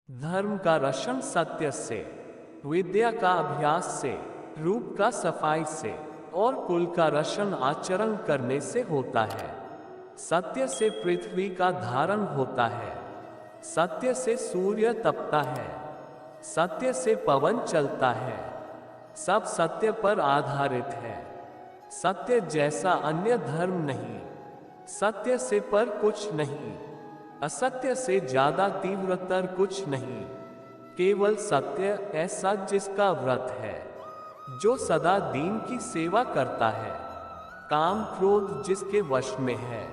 धर्म का रक्षण सत्य से, विद्या का अभ्यास से, रूप का सफाई से और कुल का रक्षण आचरण करने से होता है। सत्य से पृथ्वी का धारण होता है, सत्य से सूर्य तपता है, सत्य से पवन चलता है। सब सत्य पर आधारित है। सत्य जैसा अन्य धर्म नहीं, सत्य से पर कुछ नहीं, असत्य से ज्यादा तीव्रतर कुछ नहीं। केवल सत्य ऐसा जिसका व्रत है, जो सदा दीन की सेवा करता है। काम क्रोध जिसके वश में है,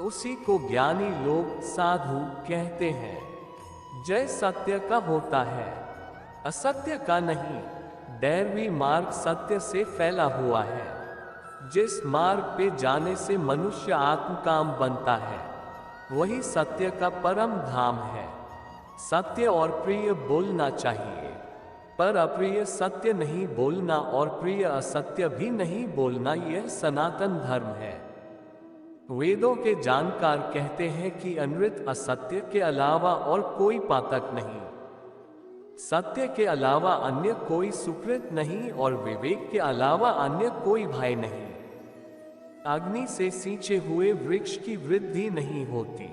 उसी को ज्ञानी लोग साधु कहते हैं। जय सत्य का होता है, असत्य का नहीं। दैवी मार्ग सत्य से फैला हुआ है। जिस मार्ग पे जाने से मनुष्य आत्मकाम बनता है, वही सत्य का परम धाम है। सत्य और प्रिय बोलना चाहिए, पर अप्रिय सत्य नहीं बोलना और प्रिय असत्य भी नहीं बोलना, यह सनातन धर्म है। वेदों के जानकार कहते हैं कि अनृत असत्य के अलावा और कोई पातक नहीं, सत्य के अलावा अन्य कोई सुकृत नहीं और विवेक के अलावा अन्य कोई भय नहीं। अग्नि से सींचे हुए वृक्ष की वृद्धि नहीं होती,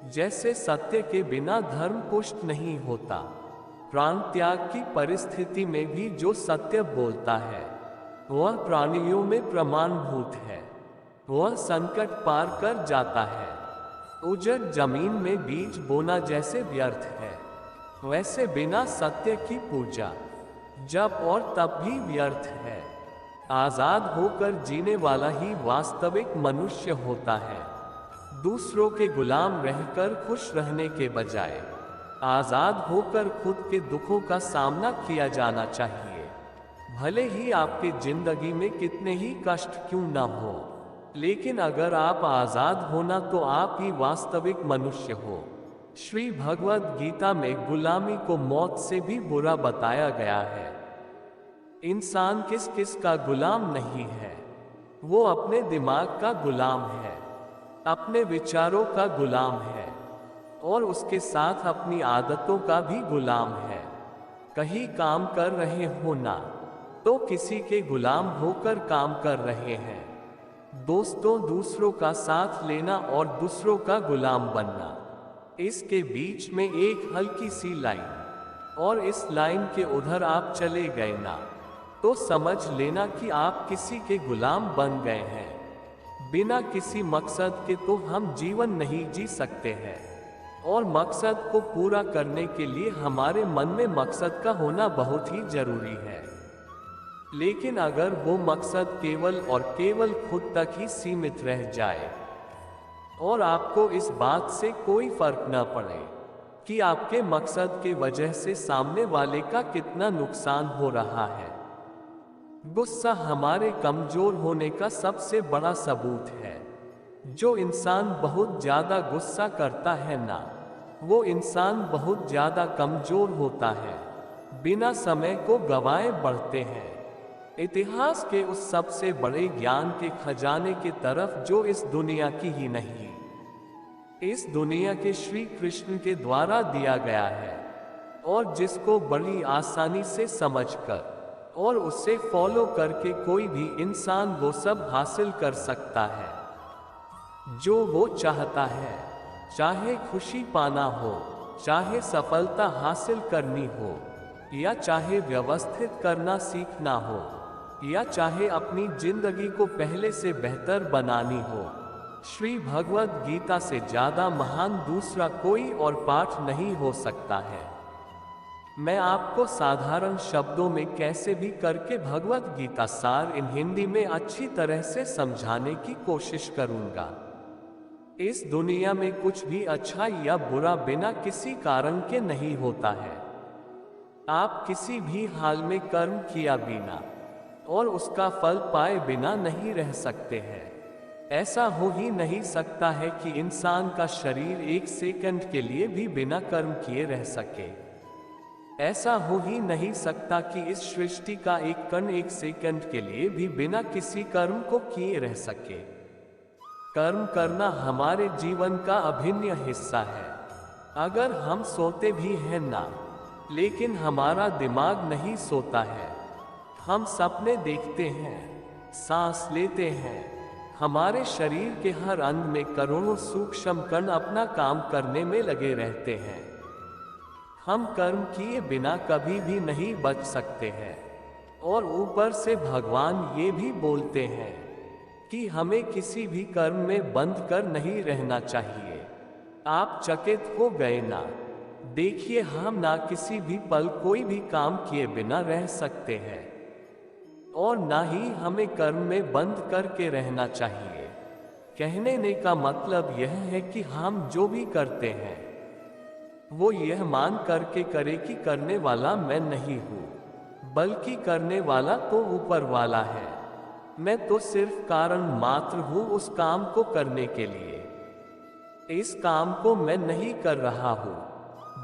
जैसे सत्य के बिना धर्म पुष्ट नहीं होता। प्राण त्याग की परिस्थिति में भी जो सत्य बोलता है, वह प्राणियों में प्रमाणभूत है। वह संकट पार कर जाता है। उजड़ जमीन में बीज बोना जैसे व्यर्थ है, वैसे बिना सत्य की पूजा जप और तप भी व्यर्थ है। आजाद होकर जीने वाला ही वास्तविक मनुष्य होता है। दूसरों के गुलाम रहकर खुश रहने के बजाय आजाद होकर खुद के दुखों का सामना किया जाना चाहिए। भले ही आपके जिंदगी में कितने ही कष्ट क्यों ना हो, लेकिन अगर आप आजाद होना तो आप ही वास्तविक मनुष्य हो। श्री भगवद गीता में गुलामी को मौत से भी बुरा बताया गया है। इंसान किस किस का गुलाम नहीं है, वो अपने दिमाग का गुलाम है, अपने विचारों का गुलाम है और उसके साथ अपनी आदतों का भी गुलाम है। कहीं काम कर रहे हो ना, तो किसी के गुलाम होकर काम कर रहे हैं। दोस्तों, दूसरों का साथ लेना और दूसरों का गुलाम बनना, इसके बीच में एक हल्की सी लाइन, और इस लाइन के उधर आप चले गए ना, तो समझ लेना कि आप किसी के गुलाम बन गए हैं। बिना किसी मकसद के तो हम जीवन नहीं जी सकते हैं, और मकसद को पूरा करने के लिए हमारे मन में मकसद का होना बहुत ही जरूरी है। लेकिन अगर वो मकसद केवल और केवल खुद तक ही सीमित रह जाए और आपको इस बात से कोई फर्क न पड़े कि आपके मकसद के वजह से सामने वाले का कितना नुकसान हो रहा है, गुस्सा हमारे कमजोर होने का सबसे बड़ा सबूत है। जो इंसान बहुत ज्यादा गुस्सा करता है ना, वो इंसान बहुत ज्यादा कमजोर होता है, बिना समय को गंवाए बढ़ते हैं इतिहास के उस सबसे बड़े ज्ञान के खजाने की तरफ जो इस दुनिया की ही नहीं, इस दुनिया के श्री कृष्ण के द्वारा दिया गया है, और जिसको बड़ी आसानी से समझकर और उससे फॉलो करके कोई भी इंसान वो सब हासिल कर सकता है जो वो चाहता है। चाहे खुशी पाना हो, चाहे सफलता हासिल करनी हो, या चाहे व्यवस्थित करना सीखना हो, या चाहे अपनी जिंदगी को पहले से बेहतर बनानी हो, श्री भगवद गीता से ज्यादा महान दूसरा कोई और पाठ नहीं हो सकता है। मैं आपको साधारण शब्दों में कैसे भी करके भगवद गीता सार इन हिंदी में अच्छी तरह से समझाने की कोशिश करूंगा। इस दुनिया में कुछ भी अच्छा या बुरा बिना किसी कारण के नहीं होता है। आप किसी भी हाल में कर्म किया बिना और उसका फल पाए बिना नहीं रह सकते हैं। ऐसा हो ही नहीं सकता है कि इंसान का शरीर एक सेकंड के लिए भी बिना कर्म किए रह सके। ऐसा हो ही नहीं सकता कि इस सृष्टि का एक कण एक सेकंड के लिए भी बिना किसी कर्म को किए रह सके। कर्म करना हमारे जीवन का अभिन्न हिस्सा है। अगर हम सोते भी हैं ना, लेकिन हमारा दिमाग नहीं सोता है। हम सपने देखते हैं, सांस लेते हैं, हमारे शरीर के हर अंग में करोड़ों सूक्ष्म कण अपना काम करने में लगे रहते हैं। हम कर्म किए बिना कभी भी नहीं बच सकते हैं। और ऊपर से भगवान ये भी बोलते हैं कि हमें किसी भी कर्म में बंध कर नहीं रहना चाहिए। आप चकित हो गए ना? देखिए, हम ना किसी भी पल कोई भी काम किए बिना रह सकते हैं, और ना ही हमें कर्म में बंद करके रहना चाहिए। कहने का मतलब यह है कि हम जो भी करते हैं वो यह मान करके करे कि करने वाला मैं नहीं हूँ, बल्कि करने वाला तो ऊपर वाला है। मैं तो सिर्फ कारण मात्र हूँ उस काम को करने के लिए। इस काम को मैं नहीं कर रहा हूँ,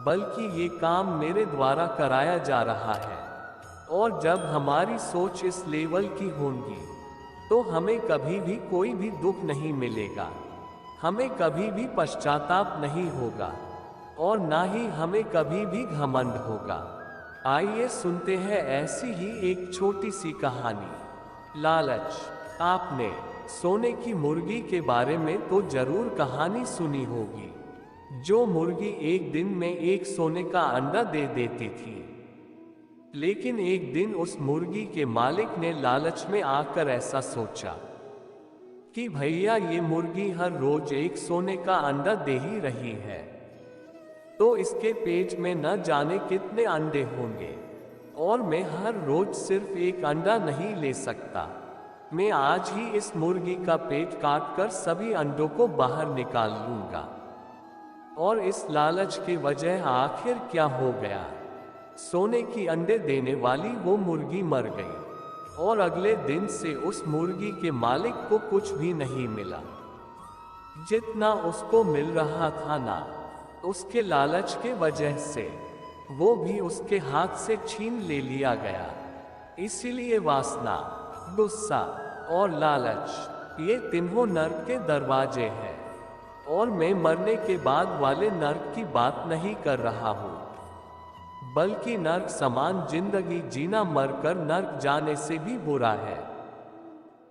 बल्कि ये काम मेरे द्वारा कराया जा रहा है। और जब हमारी सोच इस लेवल की होगी तो हमें कभी भी कोई भी दुख नहीं मिलेगा, हमें कभी भी पश्चाताप नहीं होगा, और ना ही हमें कभी भी घमंड होगा। आइए सुनते हैं ऐसी ही एक छोटी सी कहानी। लालच। आपने सोने की मुर्गी के बारे में तो जरूर कहानी सुनी होगी। जो मुर्गी एक दिन में एक सोने का अंडा दे देती थी। लेकिन एक दिन उस मुर्गी के मालिक ने लालच में आकर ऐसा सोचा कि भैया, ये मुर्गी हर रोज एक सोने का अंडा दे ही रही है, तो इसके पेट में न जाने कितने अंडे होंगे, और मैं हर रोज सिर्फ एक अंडा नहीं ले सकता। मैं आज ही इस मुर्गी का पेट काटकर सभी अंडों को बाहर निकाल लूंगा। और इस लालच की वजह आखिर क्या हो गया? सोने की अंडे देने वाली वो मुर्गी मर गई, और अगले दिन से उस मुर्गी के मालिक को कुछ भी नहीं मिला। जितना उसको मिल रहा था ना, उसके लालच के वजह से वो भी उसके हाथ से छीन ले लिया गया। इसीलिए वासना, गुस्सा और लालच, ये तीनों नर्क के दरवाजे हैं। और मैं मरने के बाद वाले नर्क की बात नहीं कर रहा हूँ, बल्कि नर्क समान जिंदगी जीना मरकर नर्क जाने से भी बुरा है।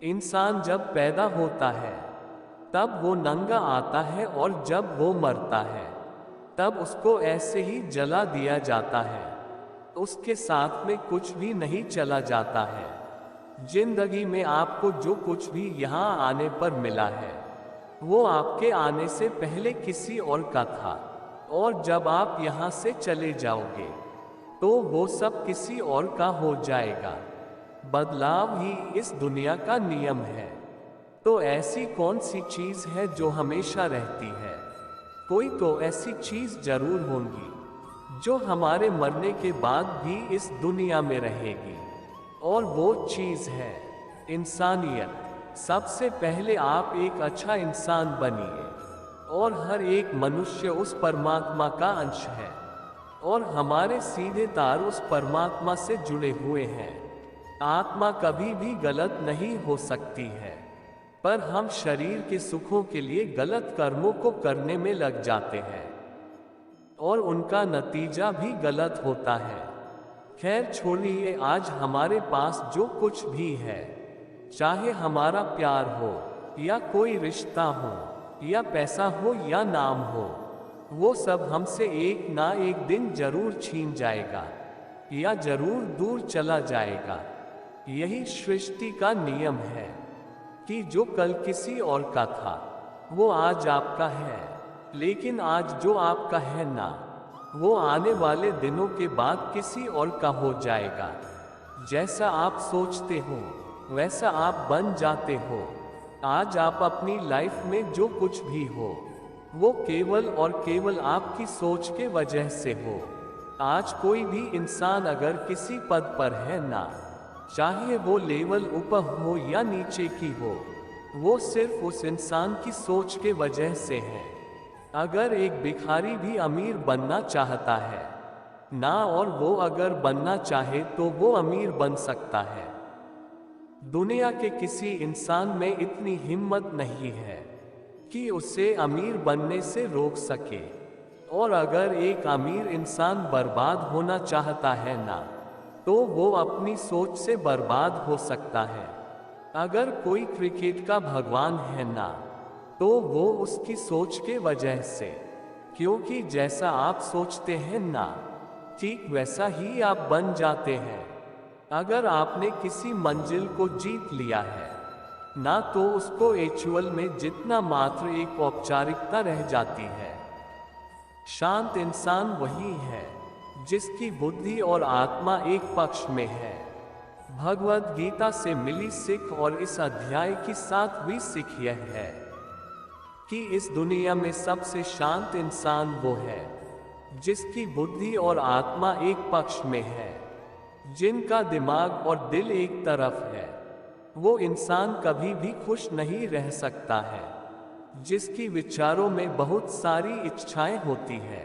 इंसान जब पैदा होता है तब वो नंगा आता है, और जब वो मरता है तब उसको ऐसे ही जला दिया जाता है। उसके साथ में कुछ भी नहीं चला जाता है। जिंदगी में आपको जो कुछ भी यहाँ आने पर मिला है वो आपके आने से पहले किसी और का था, और जब आप यहाँ से चले जाओगे तो वो सब किसी और का हो जाएगा। बदलाव ही इस दुनिया का नियम है। तो ऐसी कौन सी चीज है जो हमेशा रहती है? कोई तो ऐसी चीज जरूर होगी जो हमारे मरने के बाद भी इस दुनिया में रहेगी, और वो चीज है इंसानियत। सबसे पहले आप एक अच्छा इंसान बनिए, और हर एक मनुष्य उस परमात्मा का अंश है, और हमारे सीधे तार उस परमात्मा से जुड़े हुए हैं। आत्मा कभी भी गलत नहीं हो सकती है, पर हम शरीर के सुखों के लिए गलत कर्मों को करने में लग जाते हैं, और उनका नतीजा भी गलत होता है। खैर छोड़िए, आज हमारे पास जो कुछ भी है, चाहे हमारा प्यार हो या कोई रिश्ता हो या पैसा हो या नाम हो, वो सब हमसे एक ना एक दिन जरूर छीन जाएगा या जरूर दूर चला जाएगा। यही सृष्टि का नियम है कि जो कल किसी और का था वो आज आपका है, लेकिन आज जो आपका है ना, वो आने वाले दिनों के बाद किसी और का हो जाएगा। जैसा आप सोचते हो वैसा आप बन जाते हो। आज आप अपनी लाइफ में जो कुछ भी हो वो केवल और केवल आपकी सोच के वजह से हो। आज कोई भी इंसान अगर किसी पद पर है ना, चाहे वो लेवल ऊपर हो या नीचे की हो, वो सिर्फ उस इंसान की सोच के वजह से है। अगर एक भिखारी भी अमीर बनना चाहता है ना, और वो अगर बनना चाहे तो वो अमीर बन सकता है। दुनिया के किसी इंसान में इतनी हिम्मत नहीं है कि उसे अमीर बनने से रोक सके। और अगर एक अमीर इंसान बर्बाद होना चाहता है ना, तो वो अपनी सोच से बर्बाद हो सकता है। अगर कोई क्रिकेट का भगवान है ना, तो वो उसकी सोच के वजह से, क्योंकि जैसा आप सोचते हैं ना, ठीक वैसा ही आप बन जाते हैं। अगर आपने किसी मंजिल को जीत लिया है ना, तो उसको एक्चुअल में जितना मात्र एक औपचारिकता रह जाती है। शांत इंसान वही है जिसकी बुद्धि और आत्मा एक पक्ष में है। भगवद गीता से मिली सीख और इस अध्याय की 7वीं सीख यह है कि इस दुनिया में सबसे शांत इंसान वो है जिसकी बुद्धि और आत्मा एक पक्ष में है, जिनका दिमाग और दिल एक तरफ है। वो इंसान कभी भी खुश नहीं रह सकता है, जिसकी विचारों में बहुत सारी इच्छाएं होती है,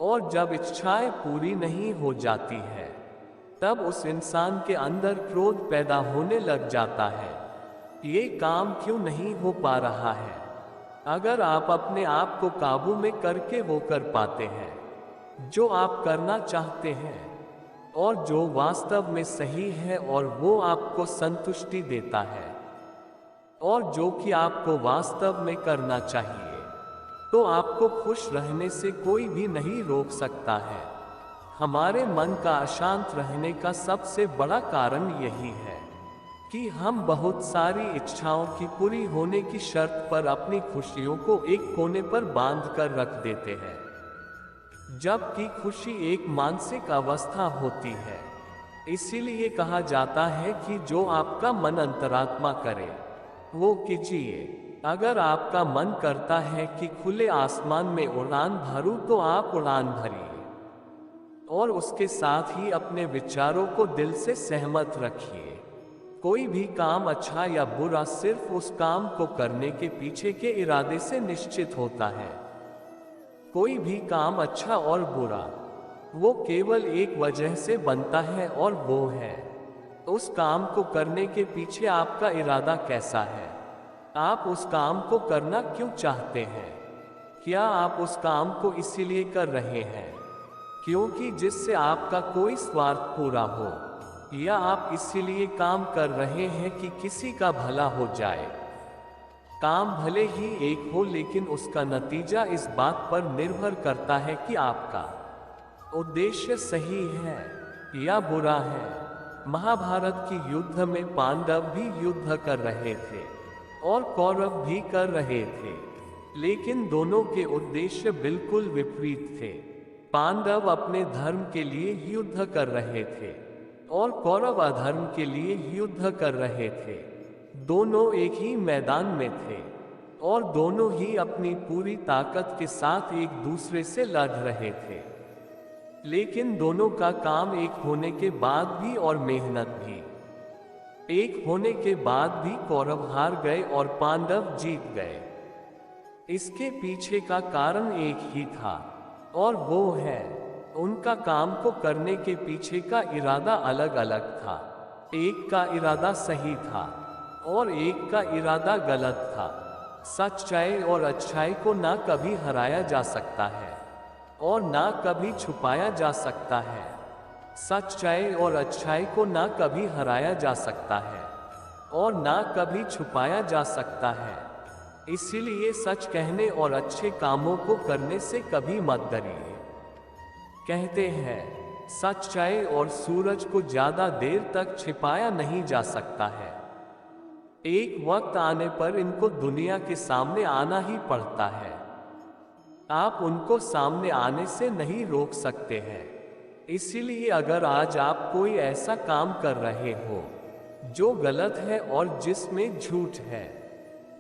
और जब इच्छाएं पूरी नहीं हो जाती है, तब उस इंसान के अंदर क्रोध पैदा होने लग जाता है। ये काम क्यों नहीं हो पा रहा है? अगर आप अपने आप को काबू में करके वो कर पाते हैं जो आप करना चाहते हैं, और जो वास्तव में सही है और वो आपको संतुष्टि देता है, और जो कि आपको वास्तव में करना चाहिए, तो आपको खुश रहने से कोई भी नहीं रोक सकता है। हमारे मन का अशांत रहने का सबसे बड़ा कारण यही है कि हम बहुत सारी इच्छाओं की पूरी होने की शर्त पर अपनी खुशियों को एक कोने पर बांध कर रख देते हैं, जबकि खुशी एक मानसिक अवस्था होती है। इसीलिए कहा जाता है कि जो आपका मन अंतरात्मा करे वो कीजिए। अगर आपका मन करता है कि खुले आसमान में उड़ान भरूं, तो आप उड़ान भरिए, और उसके साथ ही अपने विचारों को दिल से सहमत रखिए। कोई भी काम अच्छा या बुरा सिर्फ उस काम को करने के पीछे के इरादे से निश्चित होता है। कोई भी काम अच्छा और बुरा वो केवल एक वजह से बनता है, और वो है उस काम को करने के पीछे आपका इरादा कैसा है। आप उस काम को करना क्यों चाहते हैं? क्या आप उस काम को इसीलिए कर रहे हैं क्योंकि जिससे आपका कोई स्वार्थ पूरा हो, या आप इसीलिए काम कर रहे हैं कि किसी का भला हो जाए? काम भले ही एक हो, लेकिन उसका नतीजा इस बात पर निर्भर करता है कि आपका उद्देश्य सही है या बुरा है। महाभारत की युद्ध में पांडव भी युद्ध कर रहे थे और कौरव भी कर रहे थे, लेकिन दोनों के उद्देश्य बिल्कुल विपरीत थे। पांडव अपने धर्म के लिए युद्ध कर रहे थे और कौरव अधर्म के लिए युद्ध कर रहे थे। दोनों एक ही मैदान में थे और दोनों ही अपनी पूरी ताकत के साथ एक दूसरे से लड़ रहे थे, लेकिन दोनों का काम एक होने के बाद भी और मेहनत भी एक होने के बाद भी कौरव हार गए और पांडव जीत गए। इसके पीछे का कारण एक ही था, और वो है उनका काम को करने के पीछे का इरादा अलग अलग था। एक का इरादा सही था और एक का इरादा गलत था। सच्चाई और अच्छाई को ना कभी हराया जा सकता है और ना कभी छुपाया जा सकता है। सच्चाई और अच्छाई को ना कभी हराया जा सकता है और ना कभी छुपाया जा सकता है। इसीलिए सच कहने और अच्छे कामों को करने से कभी मत डरिए। कहते हैं सच्चाई और सूरज को ज्यादा देर तक छिपाया नहीं जा सकता है। एक वक्त आने पर इनको दुनिया के सामने आना ही पड़ता है। आप उनको सामने आने से नहीं रोक सकते हैं। इसीलिए अगर आज आप कोई ऐसा काम कर रहे हो जो गलत है और जिसमें झूठ है,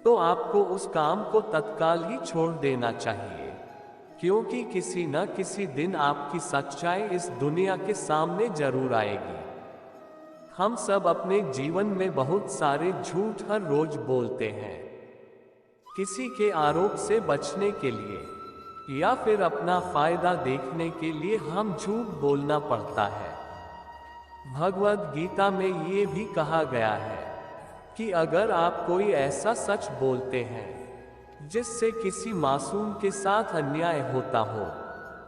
तो आपको उस काम को तत्काल ही छोड़ देना चाहिए, क्योंकि किसी न किसी दिन आपकी सच्चाई इस दुनिया के सामने जरूर आएगी। हम सब अपने जीवन में बहुत सारे झूठ हर रोज बोलते हैं, किसी के आरोप से बचने के लिए या फिर अपना फायदा देखने के लिए हम झूठ बोलना पड़ता है। भगवद गीता में ये भी कहा गया है कि अगर आप कोई ऐसा सच बोलते हैं जिससे किसी मासूम के साथ अन्याय होता हो,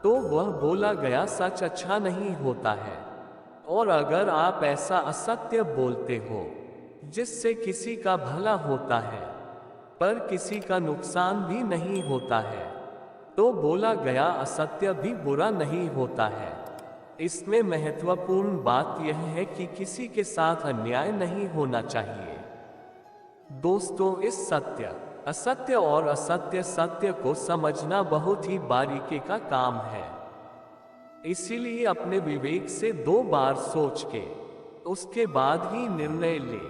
तो वह बोला गया सच अच्छा नहीं होता है। और अगर आप ऐसा असत्य बोलते हो जिससे किसी का भला होता है पर किसी का नुकसान भी नहीं होता है, तो बोला गया असत्य भी बुरा नहीं होता है। इसमें महत्वपूर्ण बात यह है कि किसी के साथ अन्याय नहीं होना चाहिए। दोस्तों, इस सत्य, असत्य और असत्य सत्य को समझना बहुत ही बारीकी का काम है। इसीलिए अपने विवेक से 2 बार सोच के उसके बाद ही निर्णय ले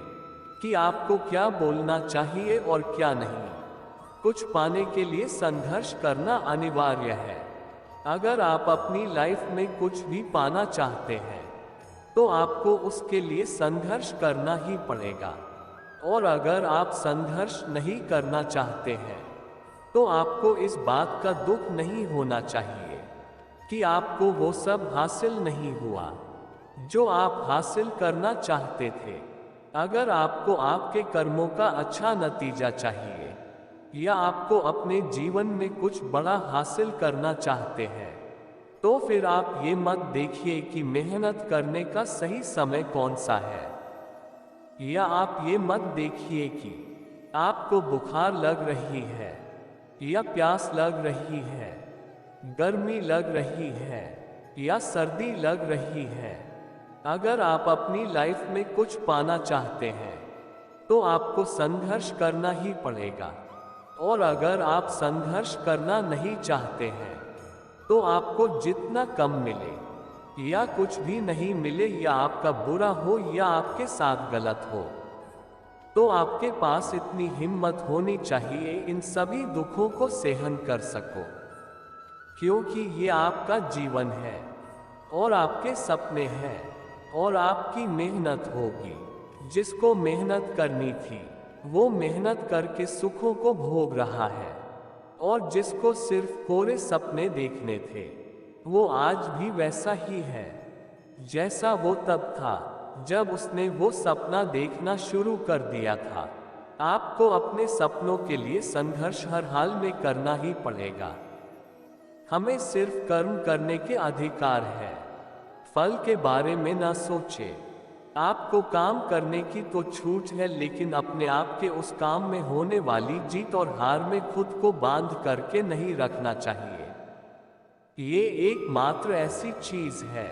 कि आपको क्या बोलना चाहिए और क्या नहीं। कुछ पाने के लिए संघर्ष करना अनिवार्य है। अगर आप अपनी लाइफ में कुछ भी पाना चाहते हैं तो आपको उसके लिए संघर्ष करना ही पड़ेगा। और अगर आप संघर्ष नहीं करना चाहते हैं तो आपको इस बात का दुख नहीं होना चाहिए कि आपको वो सब हासिल नहीं हुआ जो आप हासिल करना चाहते थे। अगर आपको आपके कर्मों का अच्छा नतीजा चाहिए या आपको अपने जीवन में कुछ बड़ा हासिल करना चाहते हैं, तो फिर आप ये मत देखिए कि मेहनत करने का सही समय कौन सा है, या आप ये मत देखिए कि आपको बुखार लग रही है या प्यास लग रही है, गर्मी लग रही है या सर्दी लग रही है। अगर आप अपनी लाइफ में कुछ पाना चाहते हैं तो आपको संघर्ष करना ही पड़ेगा। और अगर आप संघर्ष करना नहीं चाहते हैं तो आपको जितना कम मिले या कुछ भी नहीं मिले, या आपका बुरा हो या आपके साथ गलत हो, तो आपके पास इतनी हिम्मत होनी चाहिए इन सभी दुखों को सहन कर सको। क्योंकि ये आपका जीवन है और आपके सपने हैं और आपकी मेहनत होगी। जिसको मेहनत करनी थी वो मेहनत करके सुखों को भोग रहा है, और जिसको सिर्फ कोरे सपने देखने थे वो आज भी वैसा ही है जैसा वो तब था जब उसने वो सपना देखना शुरू कर दिया था। आपको अपने सपनों के लिए संघर्ष हर हाल में करना ही पड़ेगा। हमें सिर्फ कर्म करने के अधिकार है, फल के बारे में ना सोचे। आपको काम करने की तो छूट है, लेकिन अपने आप के उस काम में होने वाली जीत और हार में खुद को बांध करके नहीं रखना चाहिए। ये एकमात्र ऐसी चीज है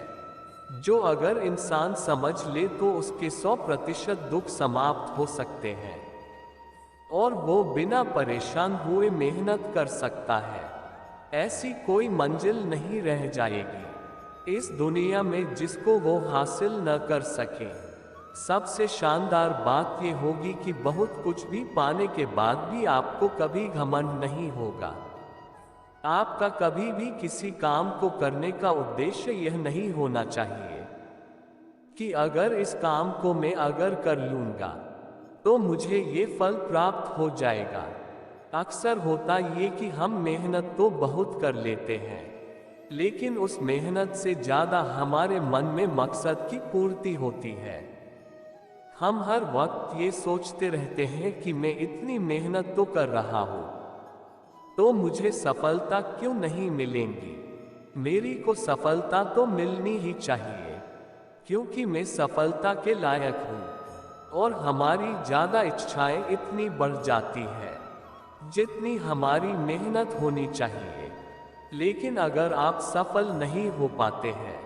जो अगर इंसान समझ ले तो उसके 100% दुख समाप्त हो सकते हैं और वो बिना परेशान हुए मेहनत कर सकता है। ऐसी कोई मंजिल नहीं रह जाएगी इस दुनिया में जिसको वो हासिल न कर सके। सबसे शानदार बात ये होगी कि बहुत कुछ भी पाने के बाद भी आपको कभी घमंड नहीं होगा। आपका कभी भी किसी काम को करने का उद्देश्य यह नहीं होना चाहिए कि अगर इस काम को मैं अगर कर लूंगा तो मुझे ये फल प्राप्त हो जाएगा। अक्सर होता ये कि हम मेहनत तो बहुत कर लेते हैं, लेकिन उस मेहनत से ज्यादा हमारे मन में मकसद की पूर्ति होती है। हम हर वक्त ये सोचते रहते हैं कि मैं इतनी मेहनत तो कर रहा हूं, तो मुझे सफलता क्यों नहीं मिलेंगी। मेरी को सफलता तो मिलनी ही चाहिए क्योंकि मैं सफलता के लायक हूं। और हमारी ज्यादा इच्छाएं इतनी बढ़ जाती है जितनी हमारी मेहनत होनी चाहिए। लेकिन अगर आप सफल नहीं हो पाते हैं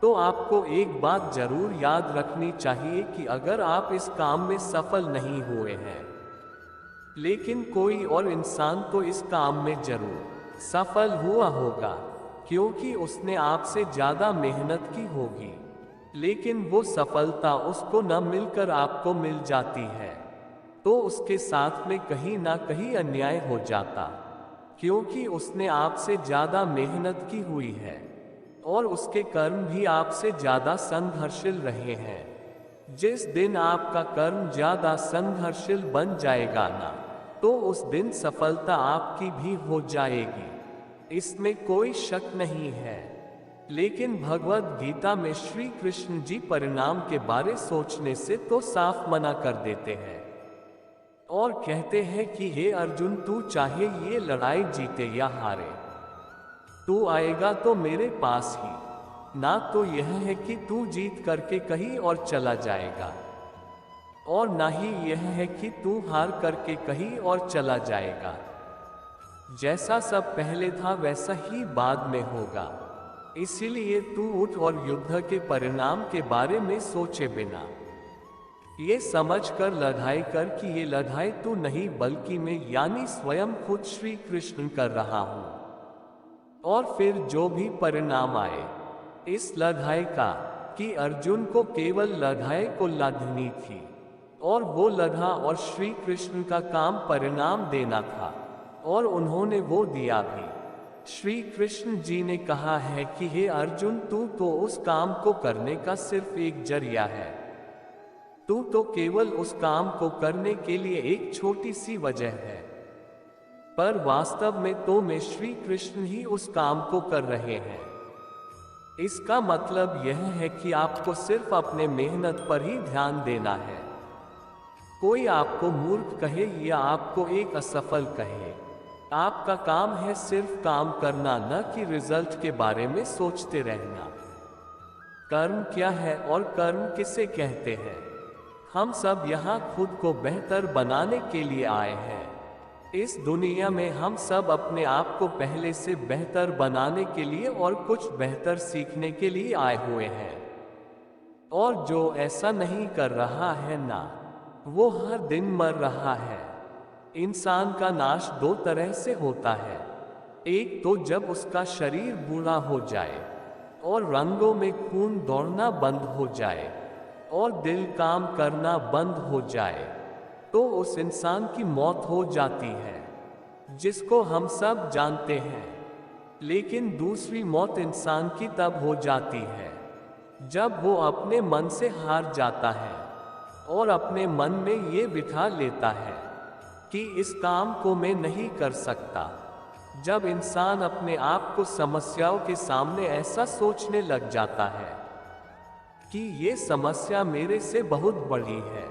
तो आपको एक बात जरूर याद रखनी चाहिए कि अगर आप इस काम में सफल नहीं हुए हैं, लेकिन कोई और इंसान तो इस काम में जरूर सफल हुआ होगा क्योंकि उसने आपसे ज्यादा मेहनत की होगी, लेकिन वो सफलता उसको न मिलकर आपको मिल जाती है, तो उसके साथ में कहीं ना कहीं अन्याय हो जाता क्योंकि उसने आपसे ज्यादा मेहनत की हुई है और उसके कर्म भी आपसे ज्यादा संघर्षशील रहे हैं। जिस दिन आपका कर्म ज्यादा संघर्षशील बन जाएगा ना, तो उस दिन सफलता आपकी भी हो जाएगी, इसमें कोई शक नहीं है। लेकिन भगवद गीता में श्री कृष्ण जी परिणाम के बारे सोचने से तो साफ मना कर देते हैं और कहते हैं कि हे अर्जुन, तू चाहे ये लड़ाई जीते या हारे, तू आएगा तो मेरे पास ही, ना तो यह है कि तू जीत करके कहीं और चला जाएगा, और ना ही यह है कि तू हार करके कहीं और चला जाएगा। जैसा सब पहले था वैसा ही बाद में होगा। इसीलिए तू उठ और युद्ध के परिणाम के बारे में सोचे बिना ये समझकर लड़ाई कर कि ये लड़ाई तू नहीं बल्कि मैं यानी स्वयं खुद श्री कृष्ण कर रहा हूं। और फिर जो भी परिणाम आए इस लड़ाई का, कि अर्जुन को केवल लड़ाई को लड़नी थी और वो लड़ा और श्री कृष्ण का काम परिणाम देना था, और उन्होंने वो दिया भी। श्री कृष्ण जी ने कहा है कि हे अर्जुन, तू तो उस काम को करने का सिर्फ एक जरिया है, तू तो केवल उस काम को करने के लिए एक छोटी सी वजह है, पर वास्तव में तो मैं श्री कृष्ण ही उस काम को कर रहे हैं। इसका मतलब यह है कि आपको सिर्फ अपने मेहनत पर ही ध्यान देना है। कोई आपको मूर्ख कहे या आपको एक असफल कहे, आपका काम है सिर्फ काम करना, न कि रिजल्ट के बारे में सोचते रहना। कर्म क्या है और कर्म किसे कहते हैं? हम सब यहाँ खुद को बेहतर बनाने के लिए आए हैं। इस दुनिया में हम सब अपने आप को पहले से बेहतर बनाने के लिए और कुछ बेहतर सीखने के लिए आए हुए हैं। और जो ऐसा नहीं कर रहा है ना, वो हर दिन मर रहा है। इंसान का नाश दो तरह से होता है। एक तो जब उसका शरीर बूढ़ा हो जाए और रंगों में खून दौड़ना बंद हो जाए और दिल काम करना बंद हो जाए, तो उस इंसान की मौत हो जाती है, जिसको हम सब जानते हैं। लेकिन दूसरी मौत इंसान की तब हो जाती है जब वो अपने मन से हार जाता है और अपने मन में ये बिठा लेता है कि इस काम को मैं नहीं कर सकता। जब इंसान अपने आप को समस्याओं के सामने ऐसा सोचने लग जाता है कि ये समस्या मेरे से बहुत बड़ी है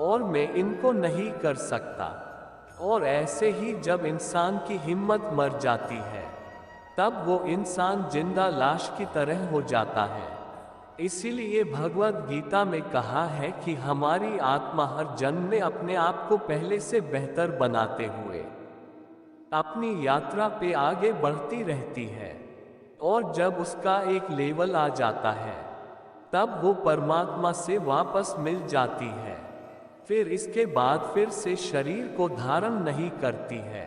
और मैं इनको नहीं कर सकता, और ऐसे ही जब इंसान की हिम्मत मर जाती है, तब वो इंसान जिंदा लाश की तरह हो जाता है। इसीलिए भगवद गीता में कहा है कि हमारी आत्मा हर जन्म में अपने आप को पहले से बेहतर बनाते हुए अपनी यात्रा पे आगे बढ़ती रहती है, और जब उसका एक लेवल आ जाता है तब वो परमात्मा से वापस मिल जाती है। फिर इसके बाद फिर से शरीर को धारण नहीं करती है।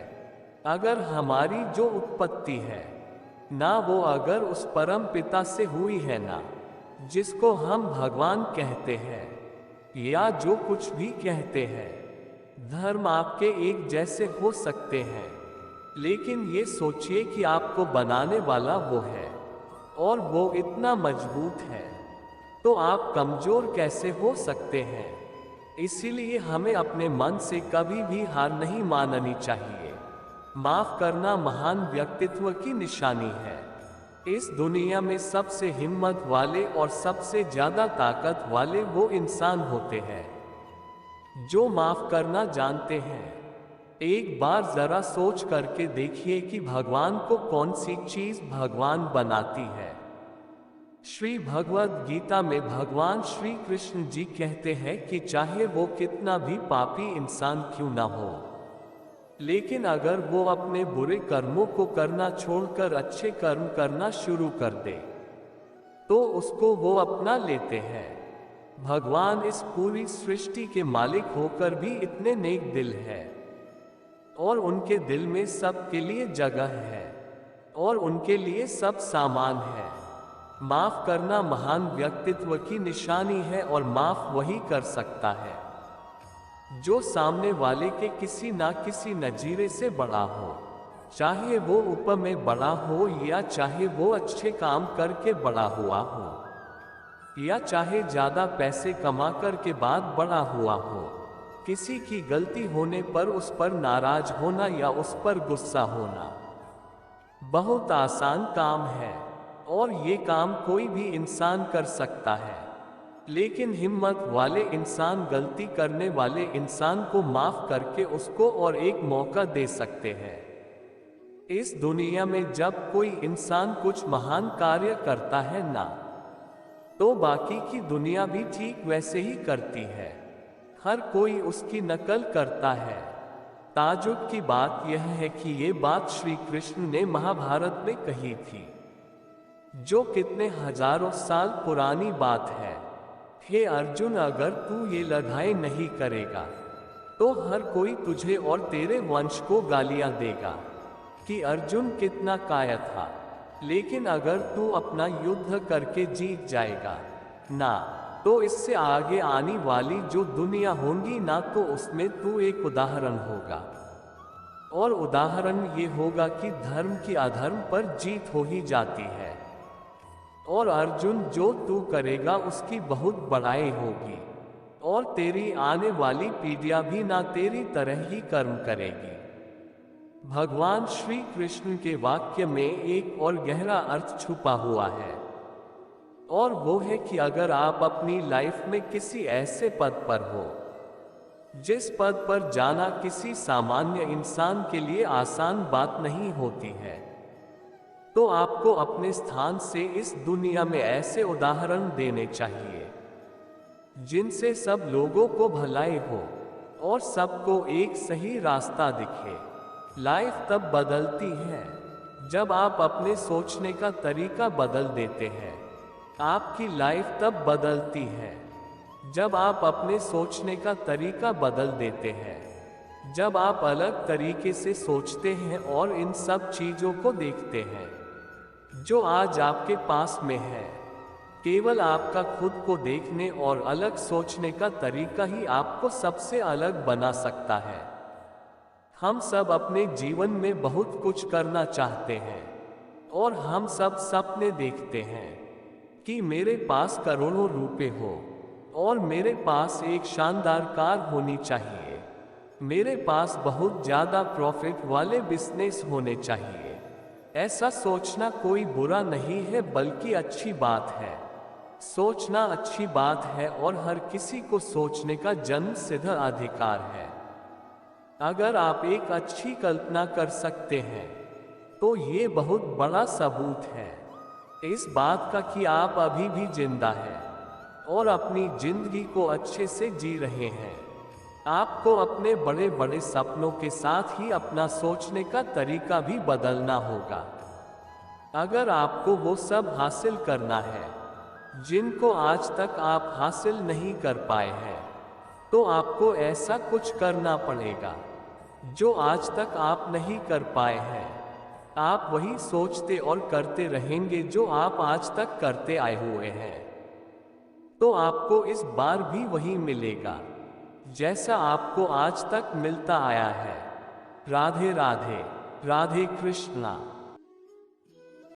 अगर हमारी जो उत्पत्ति है ना, वो अगर उस परम पिता से हुई है ना, जिसको हम भगवान कहते हैं या जो कुछ भी कहते हैं, धर्म आपके एक जैसे हो सकते हैं, लेकिन ये सोचिए कि आपको बनाने वाला वो है और वो इतना मजबूत है, तो आप कमजोर कैसे हो सकते हैं? इसीलिए हमें अपने मन से कभी भी हार नहीं माननी चाहिए। माफ करना महान व्यक्तित्व की निशानी है। इस दुनिया में सबसे हिम्मत वाले और सबसे ज्यादा ताकत वाले वो इंसान होते हैं जो माफ करना जानते हैं। एक बार जरा सोच करके देखिए कि भगवान को कौन सी चीज भगवान बनाती है। श्री भगवद गीता में भगवान श्री कृष्ण जी कहते हैं कि चाहे वो कितना भी पापी इंसान क्यों ना हो, लेकिन अगर वो अपने बुरे कर्मों को करना छोड़कर अच्छे कर्म करना शुरू कर दे, तो उसको वो अपना लेते हैं। भगवान इस पूरी सृष्टि के मालिक होकर भी इतने नेक दिल है, और उनके दिल में सबके लिए जगह है, और उनके लिए सब सामान है। माफ करना महान व्यक्तित्व की निशानी है, और माफ वही कर सकता है जो सामने वाले के किसी ना किसी नजीरे से बड़ा हो, चाहे वो ऊपर में बड़ा हो या चाहे वो अच्छे काम करके बड़ा हुआ हो, या चाहे ज्यादा पैसे कमा कर के बाद बड़ा हुआ हो। किसी की गलती होने पर उस पर नाराज होना या उस पर गुस्सा होना बहुत आसान काम है, और ये काम कोई भी इंसान कर सकता है। लेकिन हिम्मत वाले इंसान गलती करने वाले इंसान को माफ करके उसको और एक मौका दे सकते हैं। इस दुनिया में जब कोई इंसान कुछ महान कार्य करता है ना, तो बाकी की दुनिया भी ठीक वैसे ही करती है। हर कोई उसकी नकल करता है। ताज्जुब की बात यह है कि ये बात श्री कृष्ण ने महाभारत में कही थी, जो कितने हजारों साल पुरानी बात है। हे अर्जुन, अगर तू ये लड़ाई नहीं करेगा तो हर कोई तुझे और तेरे वंश को गालियां देगा कि अर्जुन कितना कायर था। लेकिन अगर तू अपना युद्ध करके जीत जाएगा ना, तो इससे आगे आने वाली जो दुनिया होगी ना, तो उसमें तू एक उदाहरण होगा। और उदाहरण ये होगा कि धर्म की अधर्म पर जीत हो ही जाती है। और अर्जुन, जो तू करेगा उसकी बहुत बड़ाई होगी, और तेरी आने वाली पीढ़ियां भी ना तेरी तरह ही कर्म करेगी। भगवान श्री कृष्ण के वाक्य में एक और गहरा अर्थ छुपा हुआ है, और वो है कि अगर आप अपनी लाइफ में किसी ऐसे पद पर हो जिस पद पर जाना किसी सामान्य इंसान के लिए आसान बात नहीं होती है, तो आपको अपने स्थान से इस दुनिया में ऐसे उदाहरण देने चाहिए जिनसे सब लोगों को भलाई हो और सबको एक सही रास्ता दिखे। लाइफ तब बदलती है जब आप अपने सोचने का तरीका बदल देते हैं। आपकी लाइफ तब बदलती है जब आप अपने सोचने का तरीका बदल देते हैं, जब आप अलग तरीके से सोचते हैं और इन सब चीजों को देखते हैं जो आज आपके पास में है। केवल आपका खुद को देखने और अलग सोचने का तरीका ही आपको सबसे अलग बना सकता है। हम सब अपने जीवन में बहुत कुछ करना चाहते हैं, और हम सब सपने देखते हैं कि मेरे पास करोड़ों रुपए हो, और मेरे पास एक शानदार कार होनी चाहिए, मेरे पास बहुत ज्यादा प्रॉफिट वाले बिजनेस होने चाहिए। ऐसा सोचना कोई बुरा नहीं है, बल्कि अच्छी बात है। सोचना अच्छी बात है और हर किसी को सोचने का जन्म सिद्ध अधिकार है। अगर आप एक अच्छी कल्पना कर सकते हैं तो ये बहुत बड़ा सबूत है इस बात का कि आप अभी भी जिंदा हैं और अपनी जिंदगी को अच्छे से जी रहे हैं। आपको अपने बड़े बड़े सपनों के साथ ही अपना सोचने का तरीका भी बदलना होगा। अगर आपको वो सब हासिल करना है जिनको आज तक आप हासिल नहीं कर पाए हैं, तो आपको ऐसा कुछ करना पड़ेगा जो आज तक आप नहीं कर पाए हैं। आप वही सोचते और करते रहेंगे जो आप आज तक करते आए हुए हैं, तो आपको इस बार भी वही मिलेगा जैसा आपको आज तक मिलता आया है। राधे राधे, राधे कृष्णा।